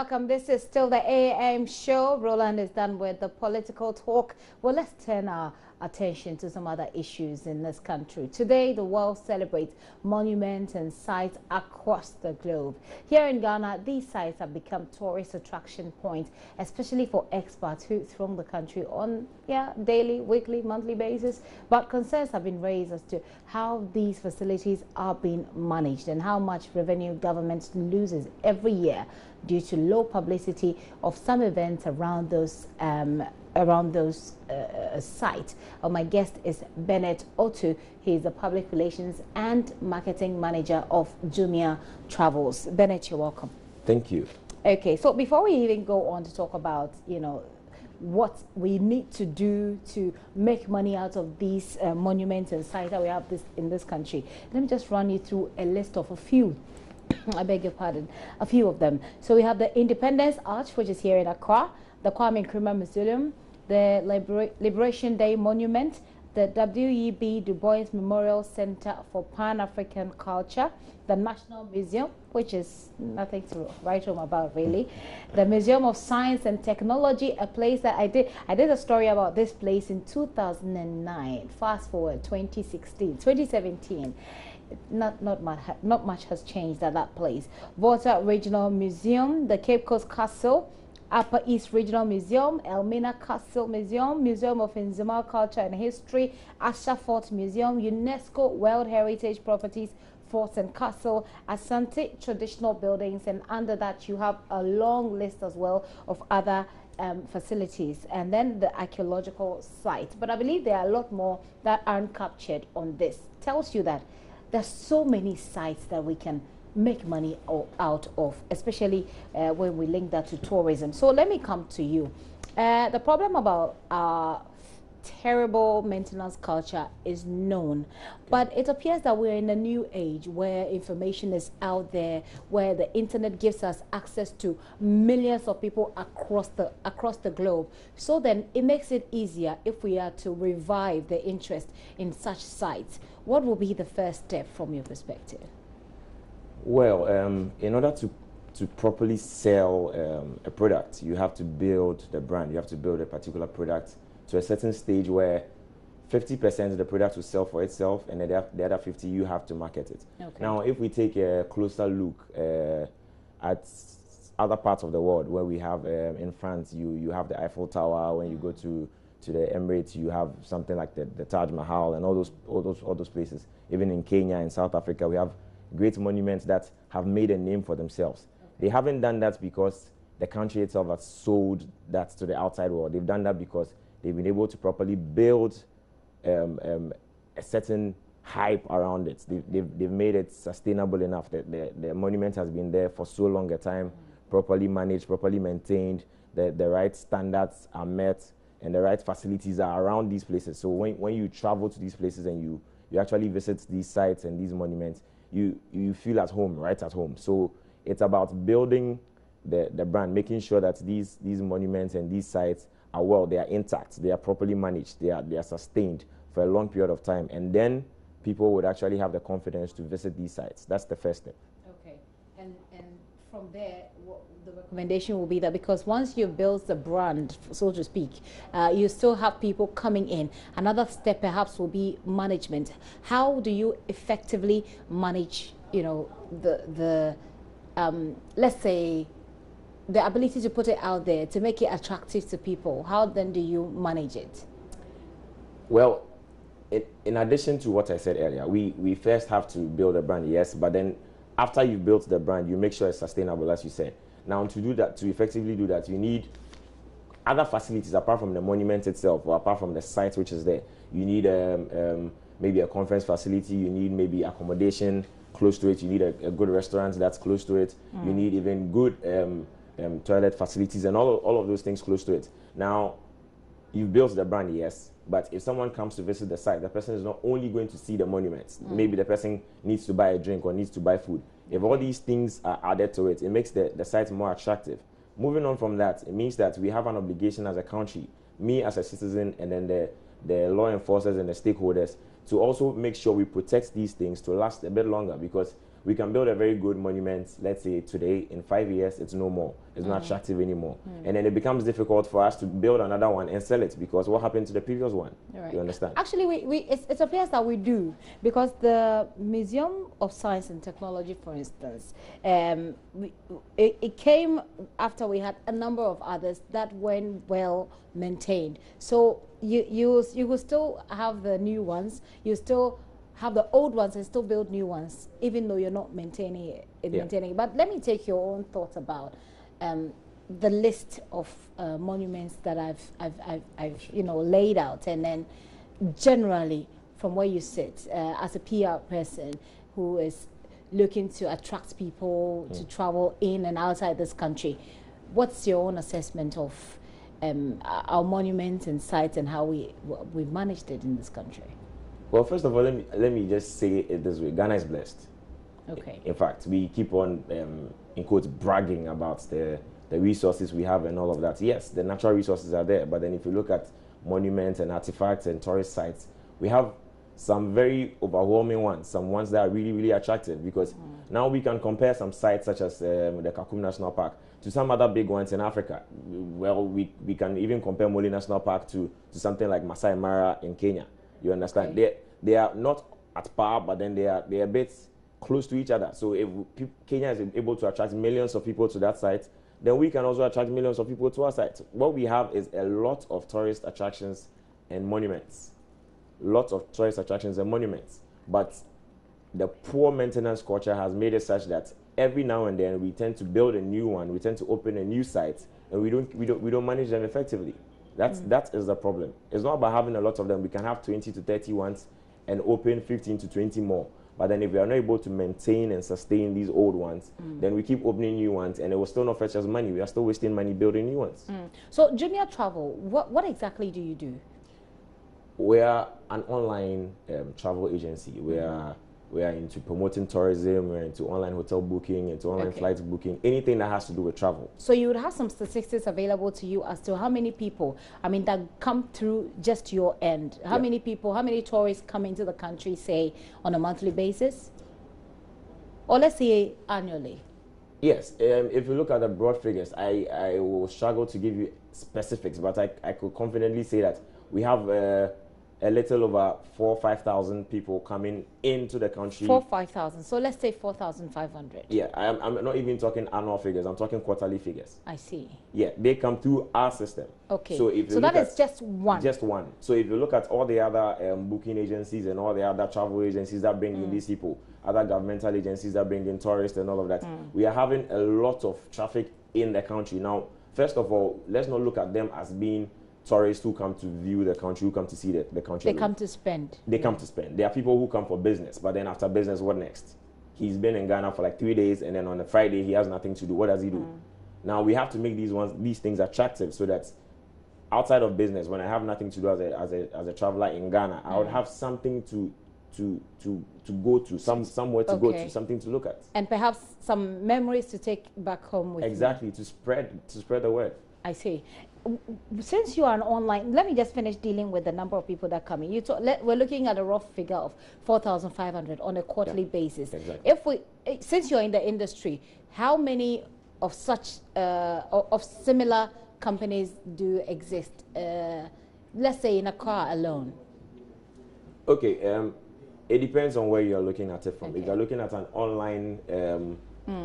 welcome. This is still the AM show. Roland is done with the political talk. Well, let's turn our attention to some other issues in this country. Today, the world celebrates monuments and sites across the globe. Here in Ghana, these sites have become tourist attraction points, especially for expats who throng the country on daily, weekly, monthly basis. But concerns have been raised as to how these facilities are being managed and how much revenue government loses every year due to low publicity of some events around those sites. My guest is Bennett Otoo. He is the public relations and marketing manager of Jumia Travels. Bennett, you're welcome. Thank you. Okay, so before we even go on to talk about, what we need to do to make money out of these monuments and sites that we have in this country, let me just run you through a list of a few. I beg your pardon, a few of them. So we have the Independence Arch, which is here in Accra, the Kwame Nkrumah Museum, the Liberation Day Monument, the W.E.B. Du Bois Memorial Center for Pan-African Culture, the National Museum, which is nothing to write home about really, the Museum of Science and Technology, a place that I did a story about this place in 2009. Fast forward 2017. Not much has changed at that place. Volta Regional Museum, the Cape Coast Castle, Upper East Regional Museum, Elmina Castle Museum, Museum of Nzima Culture and History, Asha Fort Museum, UNESCO World Heritage Properties, Forts and Castle, Asante Traditional Buildings, and under that you have a long list as well of other facilities, and then the archaeological sites. But I believe there are a lot more that aren't captured on this. Tells you that there's so many sites that we can make money out of, especially when we link that to tourism. So let me come to you. The problem about our terrible maintenance culture is known, but it appears that we're in a new age where information is out there, where the internet gives us access to millions of people across the globe. So then it makes it easier if we are to revive the interest in such sites. What will be the first step from your perspective? Well, in order to properly sell a product, you have to build the brand. You have to build a particular product to a certain stage where 50% of the product will sell for itself, and the other 50 you have to market it. Okay. Now, if we take a closer look at other parts of the world, where we have in France, you have the Eiffel Tower. When you go to the Emirates, you have something like the Taj Mahal and all those places. Even in Kenya and South Africa, we have great monuments that have made a name for themselves. Okay. They haven't done that because the country itself has sold that to the outside world. They've done that because they've been able to properly build a certain hype around it. They've made it sustainable enough. The monument has been there for so long a time, properly managed, properly maintained, the right standards are met, and the right facilities are around these places. So when you travel to these places and you actually visit these sites and these monuments, you feel at home, right at home. So it's about building the brand, making sure that these monuments and these sites are they are intact, they are properly managed, they are sustained for a long period of time, and then people would actually have the confidence to visit these sites. That's the first step. Okay, and from there, the recommendation will be that because once you've built the brand, so to speak, you still have people coming in. Another step perhaps will be management. How do you effectively manage, the let's say, the ability to put it out there, to make it attractive to people? How then do you manage it? Well, in addition to what I said earlier, we first have to build a brand, yes, but then after you've built the brand, you make sure it's sustainable, as you said. Now, to do that, to effectively do that, you need other facilities apart from the monument itself, or apart from the site which is there. You need maybe a conference facility, you need maybe accommodation close to it, you need a good restaurant that's close to it, you need even good toilet facilities and all of those things close to it. Now, you've built the brand, yes, but if someone comes to visit the site, the person is not only going to see the monuments. Maybe the person needs to buy a drink or needs to buy food. If all these things are added to it, it makes the site more attractive. Moving on from that, it means that we have an obligation as a country, me as a citizen, and then the law enforcers and the stakeholders, to also make sure we protect these things to last a bit longer, because we can build a very good monument, let's say today, in 5 years, it's no more. It's not attractive anymore. And then it becomes difficult for us to build another one and sell it because what happened to the previous one? Right. You understand? Actually, it appears that we do, because the Museum of Science and Technology, for instance, it came after we had a number of others that weren't well maintained. So you will still have the new ones, you still have the old ones and still build new ones, even though you're not maintaining it. Maintaining it. But let me take your own thoughts about the list of monuments that I've laid out, and then generally from where you sit as a PR person who is looking to attract people to travel in and outside this country. What's your own assessment of our monuments and sites and how we managed it in this country? Well, first of all, let me just say it this way: Ghana is blessed. Okay. In fact, we keep on, in quotes, bragging about the resources we have and all of that. Yes, the natural resources are there, but then if you look at monuments and artifacts and tourist sites, we have some very overwhelming ones, some ones that are really, really attractive, because now we can compare some sites such as the Kakum National Park to some other big ones in Africa. Well, we can even compare Mole National Park to something like Masai Mara in Kenya. You understand? Okay. They are not at par, but then they are a bit close to each other. So if Kenya is able to attract millions of people to that site, then we can also attract millions of people to our site. What we have is a lot of tourist attractions and monuments. Lots of tourist attractions and monuments. But the poor maintenance culture has made it such that every now and then we tend to build a new one, we tend to open a new site, and we don't manage them effectively. That is the problem. It's not about having a lot of them. We can have 20 to 30 ones and open 15 to 20 more. But then if we are not able to maintain and sustain these old ones, then we keep opening new ones, and it will still not fetch us money. We are still wasting money building new ones. So Junior Travel, what exactly do you do? We are an online travel agency. We are into promoting tourism, we're into online hotel booking, into online flight booking, anything that has to do with travel. So you would have some statistics available to you as to how many people, that come through just your end. How many people, how many tourists come into the country, say, on a monthly basis? Or let's say annually? Yes, if you look at the broad figures, I will struggle to give you specifics, but I could confidently say that we have a little over 4,000 or 5,000 people coming into the country. 4,000 or 5,000. So let's say 4,500. Yeah, I'm not even talking annual figures. I'm talking quarterly figures. I see. Yeah, they come through our system. Okay. So if you that is just one. Just one. So if you look at all the other booking agencies and all the other travel agencies that bring in these people, other governmental agencies that bring in tourists and all of that, we are having a lot of traffic in the country. Now, first of all, let's not look at them as being tourists who come to view the country, who come to see the country. They come to spend. They come to spend. There are people who come for business, but then after business, what next? He's been in Ghana for like 3 days, and then on a Friday, he has nothing to do. What does he do? Now, we have to make these things attractive so that outside of business, when I have nothing to do as a traveler in Ghana, I would have something to go to, somewhere to go to, something to look at. And perhaps some memories to take back home with you. To spread the word. I see. Since you are an online, let me just finish dealing with the number of people that come in. We're looking at a rough figure of 4,500 on a quarterly basis. Exactly. Since you're in the industry, how many of such of similar companies do exist? Let's say in Accra alone. Okay. It depends on where you're looking at it from. If you're looking at an online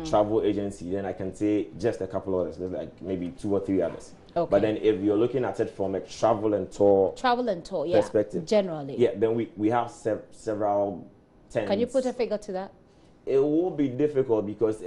travel agency, then I can say just a couple others. There's like maybe 2 or 3 others. Okay. But then if you're looking at it from a travel and tour perspective, generally, then we have several tens. Can you put a figure to that? It will be difficult because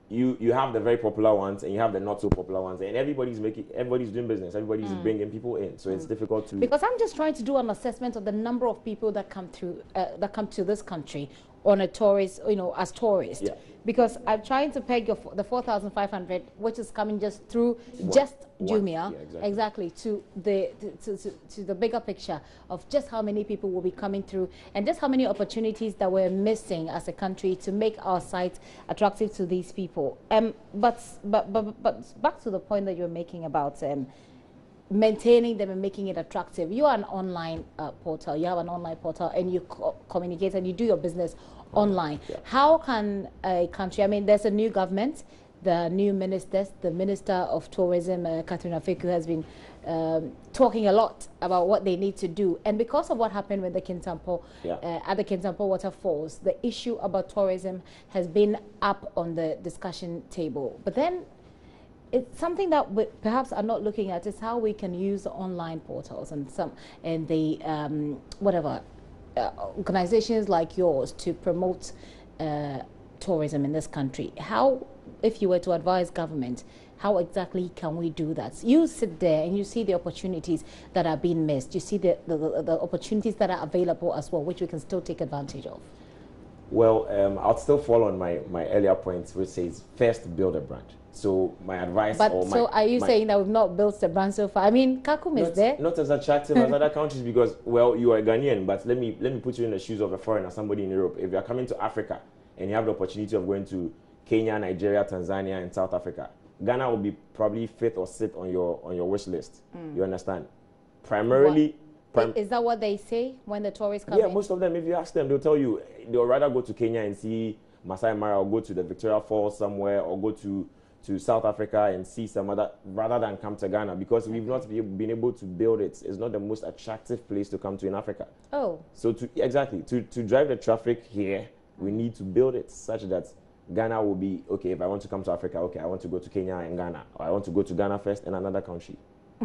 you have the very popular ones and you have the not so popular ones, and everybody's doing business, everybody's bringing people in, so it's difficult to. Because I'm just trying to do an assessment of the number of people that come through that come to this country on a tourist, as tourists. Yeah. Because I'm trying to peg the 4,500, which is coming just through Jumia, exactly to the bigger picture of just how many people will be coming through and just how many opportunities that we're missing as a country to make our site attractive to these people. But back to the point that you're making about maintaining them and making it attractive. You are an online portal. You have an online portal, and you communicate and you do your business online. Yeah. How can a country? I mean, there's a new government, the new ministers, the Minister of Tourism, Catherine Afeku, has been talking a lot about what they need to do. And because of what happened with the Kintampo, at the Kintampo waterfalls, the issue about tourism has been up on the discussion table. But then it's something that we perhaps are not looking at is how we can use online portals and the organizations like yours to promote tourism in this country. How, if you were to advise government, how exactly can we do that? You sit there and you see the opportunities that are being missed. You see the opportunities that are available as well, which we can still take advantage of. Well, I'll still follow on my earlier points, which says first build a brand. So my advice. So are you saying that we've not built the brand so far? I mean, Kakum is there. Not as attractive as other countries because, well, you are a Ghanaian, but let me put you in the shoes of a foreigner, somebody in Europe. If you are coming to Africa and you have the opportunity of going to Kenya, Nigeria, Tanzania, and South Africa, Ghana will be probably 5th or 6th on your wish list. You understand? Primarily. Is that what they say when the tourists come in? Yeah, most of them, if you ask them, they'll tell you they'll rather go to Kenya and see Masai Mara or go to the Victoria Falls somewhere or go to South Africa and see some other, rather than come to Ghana because we've not been able to build it. It's not the most attractive place to come to in Africa. Oh. So to drive the traffic here, we need to build it such that Ghana will be, okay, if I want to come to Africa, okay, I want to go to Kenya and Ghana, or I want to go to Ghana first and another country.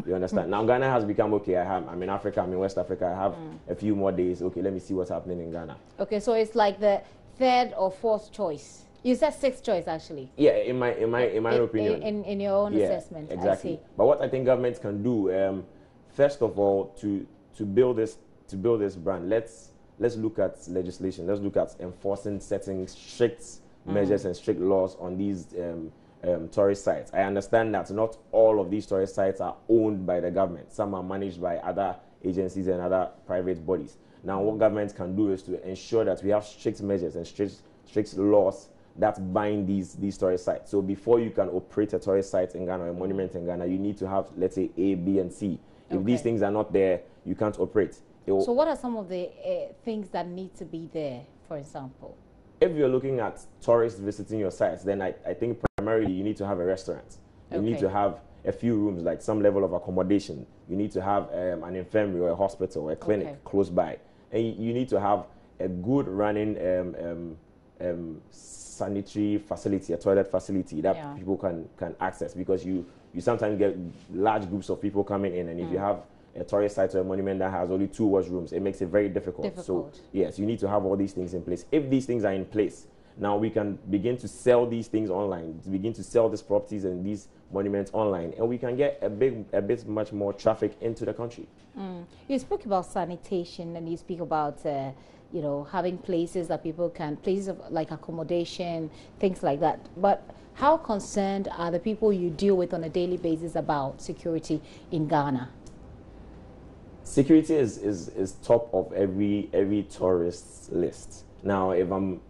You understand? Now Ghana has become, okay, I'm in Africa, I'm in West Africa, I have a few more days, okay, let me see what's happening in Ghana. Okay, so it's like the 3rd or 4th choice. You said 6th choice, actually. Yeah, in my opinion. In your own assessment, exactly. I see. But what I think governments can do, first of all, to build this brand, let's look at legislation. Let's look at enforcing, setting strict measures and strict laws on these tourist sites. I understand that not all of these tourist sites are owned by the government. Some are managed by other agencies and other private bodies. Now, what governments can do is to ensure that we have strict measures and strict laws that bind these tourist sites. So before you can operate a tourist site in Ghana or a monument in Ghana, you need to have, let's say, A, B, and C. If these things are not there, you can't operate. So what are some of the things that need to be there, for example? If you're looking at tourists visiting your sites, then I think primarily you need to have a restaurant. You need to have a few rooms, like some level of accommodation. You need to have an infirmary or a hospital or a clinic close by. And you need to have a good running sanitary facility, a toilet facility that people can access, because you sometimes get large groups of people coming in, and if you have a tourist site or a monument that has only 2 washrooms, it makes it very difficult. So yes, you need to have all these things in place. If these things are in place, now we can begin to sell these things online, to begin to sell these properties and these monuments online, and we can get a bit much more traffic into the country. You spoke about sanitation, and you speak about having places that people can, places of like accommodation, things like that. But how concerned are the people you deal with on a daily basis about security in Ghana? Security is top of every tourist's list. Now, even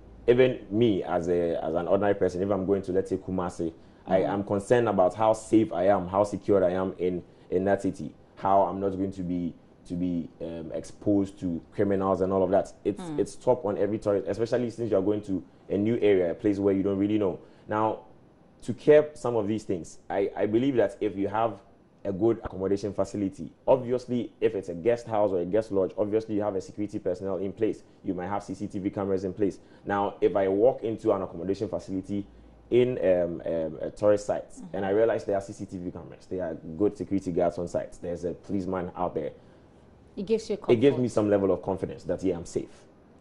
me as an ordinary person, if I'm going to, let's say, Kumasi, I am concerned about how safe I am, how secure I am in that city, how I'm not going to be exposed to criminals and all of that. It's top on every tourist, especially since you're going to a new area, a place where you don't really know. Now, to curb some of these things, I believe that if you have a good accommodation facility, obviously, if it's a guest house or a guest lodge, obviously you have a security personnel in place. You might have CCTV cameras in place. Now, if I walk into an accommodation facility in a tourist site and I realize there are CCTV cameras, there are good security guards on site, there's a policeman out there, it gives you comfort. It gives me some level of confidence that, yeah, I'm safe.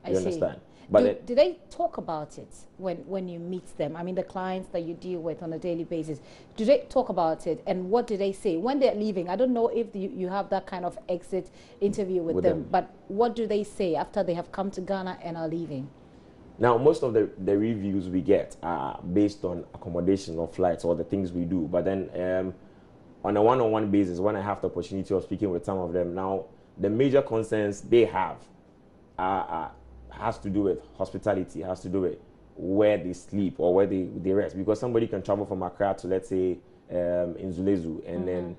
You understand? But do they talk about it when you meet them? I mean, the clients that you deal with on a daily basis, do they talk about it? And what do they say when they're leaving? I don't know if you have that kind of exit interview with them, but what do they say after they have come to Ghana and are leaving? Now, most of the reviews we get are based on accommodation or flights or the things we do. But then on a one-on-one basis, when I have the opportunity of speaking with some of them, now, the major concerns they have has to do with hospitality, has to do with where they sleep or where they rest. Because somebody can travel from Accra to, let's say, in Zulezu, and then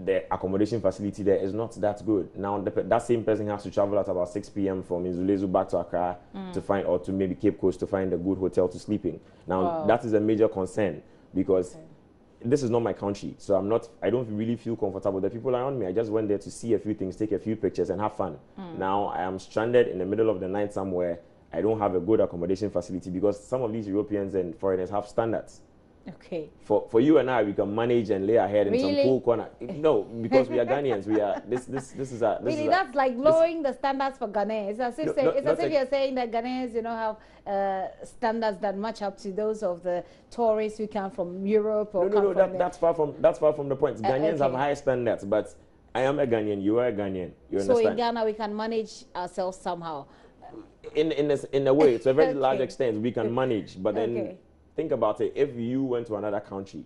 the accommodation facility there is not that good. Now that same person has to travel at about 6 p.m. from Nzulezu back to Accra to find, or to maybe Cape Coast to find a good hotel to sleep in. Now that is a major concern because this is not my country, so I don't really feel comfortable. The people around me, I just went there to see a few things, take a few pictures and have fun. Now I am stranded in the middle of the night somewhere. I don't have a good accommodation facility because some of these Europeans and foreigners have standards. Okay. For you and I, we can manage and lay our head in some cool corner. No, because we are Ghanaians. We are this is a really that's like lowering the standards for Ghanaians. It's as if you're saying that Ghanaians, have standards that match up to those of the tourists who come from Europe or that's far from the point. Ghanaians have high standards, but I am a Ghanaian. You are a Ghanaian. You understand? So in Ghana, we can manage ourselves somehow. In a way, to a very large extent, we can manage, but then. Think about it. If you went to another country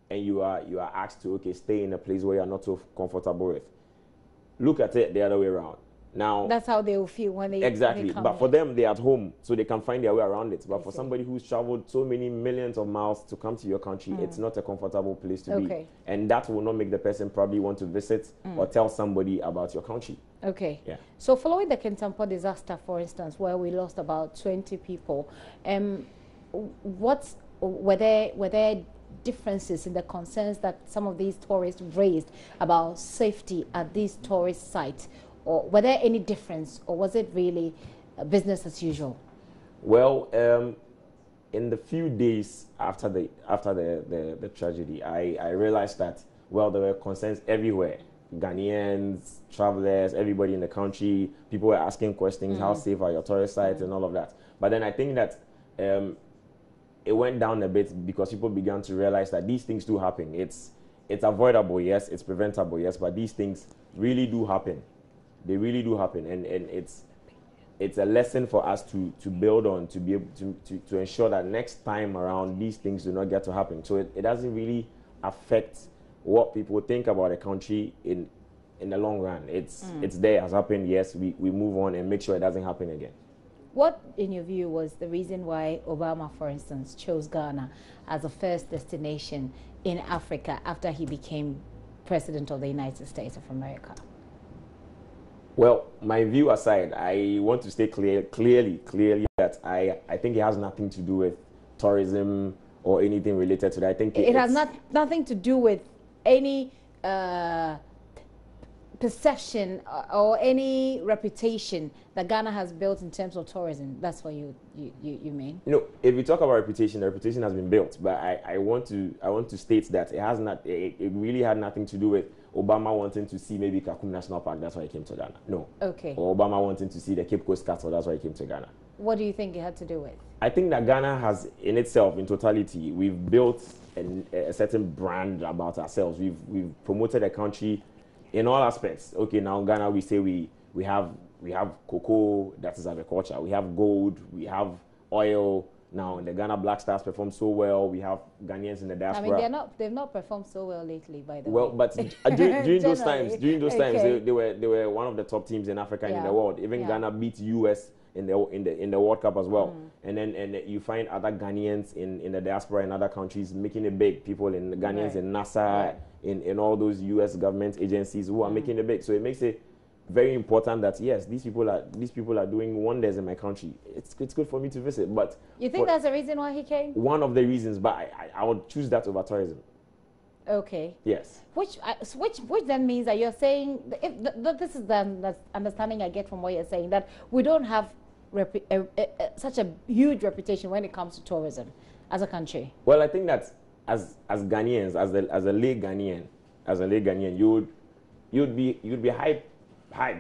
and you are asked to stay in a place where you are not so comfortable with, look at it the other way around. Now that's how they will feel when they come but for them, they're at home, so they can find their way around it. But for somebody who's traveled so many millions of miles to come to your country, it's not a comfortable place to be, and that will not make the person probably want to visit or tell somebody about your country. Okay. Yeah. So following the Kintampo disaster, for instance, where we lost about 20 people, were there differences in the concerns that some of these tourists raised about safety at these tourist sites, or were there any difference, or was it really business as usual? Well, in the few days after the tragedy, I realized that there were concerns everywhere. Ghanaians, travelers, everybody in the country, people were asking questions: how safe are your tourist sites and all of that. But then I think that it went down a bit because people began to realize that these things do happen. It's avoidable, yes. It's preventable, yes. But these things really do happen. They really do happen, and it's a lesson for us to build on, to be able to ensure that next time around these things do not get to happen. So it doesn't really affect what people think about a country in the long run. It's there, has happened. Yes, we move on and make sure it doesn't happen again. What, in your view, was the reason why Obama, for instance, chose Ghana as a first destination in Africa after he became president of the United States of America? Well, my view aside, I want to state clearly that I think it has nothing to do with tourism or anything related to that. I think it has nothing to do with any perception or any reputation that Ghana has built in terms of tourism. That's what you mean? If we talk about reputation, the reputation has been built. But I want to state that it really had nothing to do with Obama wanting to see maybe Kakum National Park. That's why he came to Ghana. No. Okay. Or Obama wanting to see the Cape Coast Castle. That's why he came to Ghana. What do you think it had to do with? I think that Ghana has, in itself, in totality, we've built a certain brand about ourselves. We've promoted a country in all aspects. Okay, now Ghana, we say we have cocoa, that is agriculture. We have gold, we have oil. Now the Ghana Black Stars perform so well. We have Ghanaians in the diaspora. I mean, they've not performed so well lately, by the way. Well, but during those times, they were one of the top teams in Africa and in the world. Even Ghana beat US in the World Cup as well. And you find other Ghanaians in the diaspora in other countries making it big. People in Ghanaians in NASA, in all those US government agencies who are making it big. So it makes it very important that yes, these people are doing wonders in my country. It's good for me to visit. But you think that's the reason why he came? One of the reasons, but I would choose that over tourism. Okay. Yes. Which then means that you're saying, this is the understanding I get from what you're saying, that we don't have such a huge reputation when it comes to tourism as a country. Well, I think that as Ghanaians, as a lay Ghanaian, you'd be hype.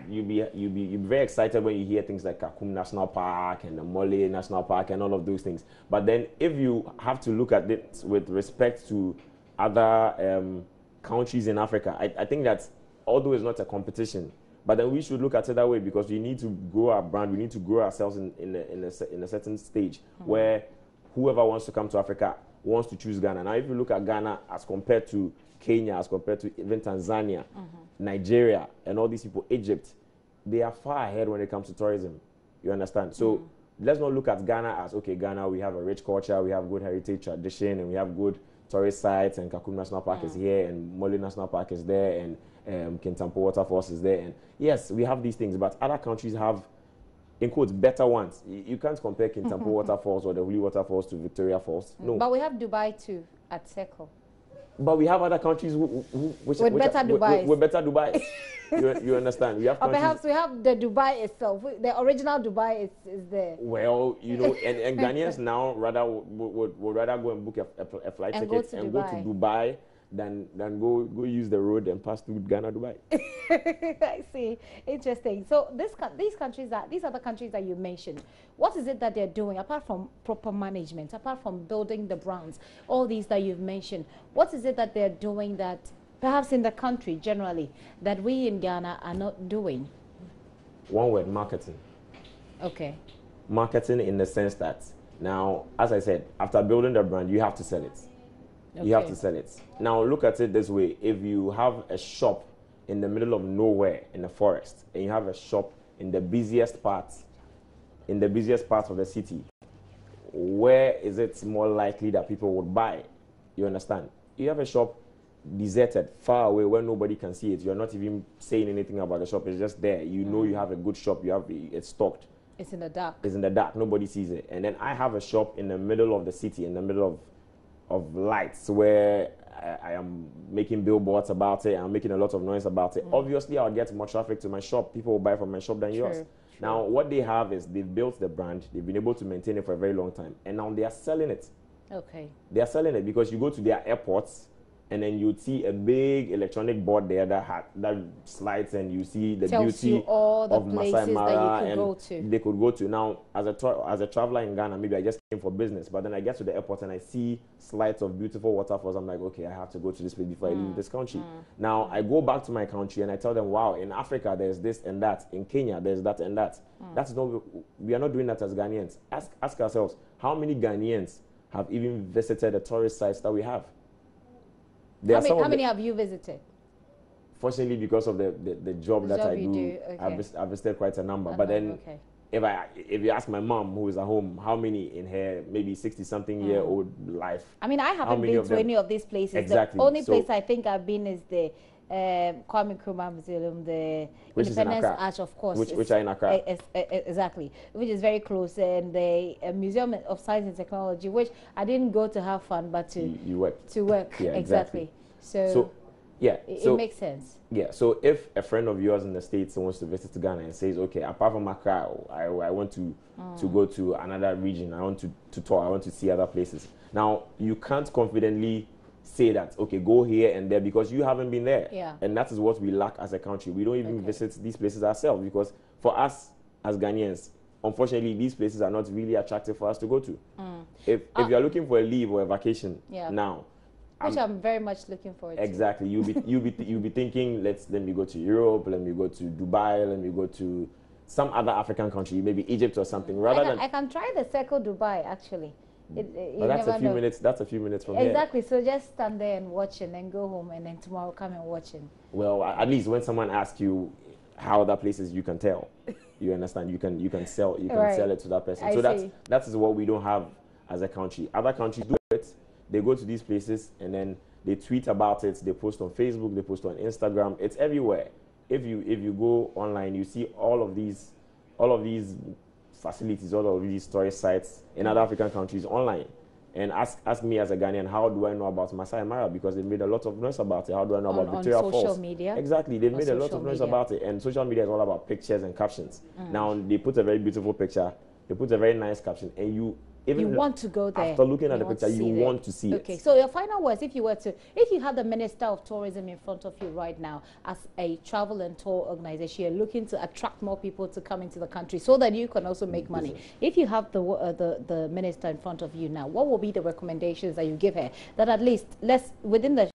You'd be very excited when you hear things like Kakum National Park and the Mole National Park and all of those things. But then if you have to look at it with respect to other countries in Africa, I think that although it's not a competition, but then we should look at it that way, because we need to grow our brand, we need to grow ourselves in a certain stage where whoever wants to come to Africa wants to choose Ghana. Now, if you look at Ghana as compared to Kenya, as compared to even Tanzania, Nigeria, and all these people, Egypt, they are far ahead when it comes to tourism. You understand? So let's not look at Ghana as, okay, Ghana, we have a rich culture, we have good heritage tradition, and we have good tourist sites, and Kakum National Park is here, and Mole National Park is there, and Kintampo Waterfalls is there. And yes, we have these things, but other countries have, in quotes, better ones. You can't compare Kintampo Waterfalls or the Holy Waterfalls to Victoria Falls. No. But we have Dubai too at Circle. But we have other countries with better Dubai. With better Dubai. you understand? We have or perhaps we have the Dubai itself. The original Dubai is there. Well, you know, and Ghanaians now rather would rather go and book a flight ticket and go to Dubai than go use the road and pass through Ghana, Dubai. I see. Interesting. So these other countries that you mentioned, what is it that they're doing apart from proper management, apart from building the brands, all these that you've mentioned? What is it that they're doing that perhaps in the country generally that we in Ghana are not doing? One word: marketing. Okay. Marketing in the sense that now, as I said, after building the brand, you have to sell it. Okay. You have to sell it. Now look at it this way: if you have a shop in the middle of nowhere in the forest, and you have a shop in the busiest part of the city, where is it more likely that people would buy? You understand? You have a shop deserted, far away, where nobody can see it. You're not even saying anything about the shop. It's just there. You know you have a good shop. You have it's stocked. It's in the dark. It's in the dark. Nobody sees it. And then I have a shop in the middle of the city, in the middle of lights, where I am making billboards about it. I'm making a lot of noise about it. Obviously, I'll get more traffic to my shop. People will buy from my shop than yours. True. Now, what they have is they've built the brand. They've been able to maintain it for a very long time. And now they are selling it. Okay. They are selling it because you go to their airports, and then you see a big electronic board there that slides, and you see the beauty of Masai Mara, and they could go to. Now, as a traveler in Ghana, maybe I just came for business, but then I get to the airport and I see slides of beautiful waterfalls. I'm like, okay, I have to go to this place before I leave this country. Now, I go back to my country and I tell them, wow, in Africa there's this and that, in Kenya there's that and that. That's not. We are not doing that as Ghanaians. Ask ourselves, how many Ghanaians have even visited the tourist sites that we have? How many have you visited? Fortunately, because of the job that I do, okay. I've visited quite a number. But then, if you ask my mom, who is at home, how many in her maybe 60-something-year-old life? I mean, I haven't been to any of these places. Exactly. The only place I think I've been is the Kwame Nkrumah Museum, the Independence Arch, of course. Which are in Accra. Exactly. Which is very close. And the Museum of Science and Technology, which I didn't go to have fun, but to work. Yeah, exactly. So it makes sense. Yeah, so if a friend of yours in the States wants to visit Ghana and says, okay, apart from Accra, I want to go to another region, I want to tour, I want to see other places. Now, you can't confidently say that, okay, go here and there, because you haven't been there. Yeah. And that is what we lack as a country. We don't even visit these places ourselves, because for us as Ghanaians, unfortunately, these places are not really attractive for us to go to. If you're looking for a leave or a vacation now, which I'm very much looking forward to. Exactly. You'll be thinking, let me go to Europe, let me go to Dubai, let me go to some other African country, maybe Egypt or something. I can try the Circle Dubai actually. But that's a few minutes. That's a few minutes from here. Exactly. So just stand there and watch, and then go home, and then tomorrow come and watch it. Well, at least when someone asks you how other places, you can tell. You understand? You can sell it to that person. So that is what we don't have as a country. Other countries do it. They go to these places and then they tweet about it. They post on Facebook. They post on Instagram. It's everywhere. If you go online, you see all of these facilities, all of these tourist sites in other African countries online. And ask me as a Ghanaian, how do I know about Masai Mara? Because they made a lot of noise about it. How do I know about Victoria Falls? On social media? Exactly. They've made a lot of noise about it. And social media is all about pictures and captions. Now, they put a very beautiful picture. They put a very nice caption. And you want to go there. After looking at the picture, you want to see it. Okay, so your final words, if you had the Minister of Tourism in front of you right now as a travel and tour organization, you're looking to attract more people to come into the country so that you can also make money. If you have the Minister in front of you now, what will be the recommendations that you give her that at least within the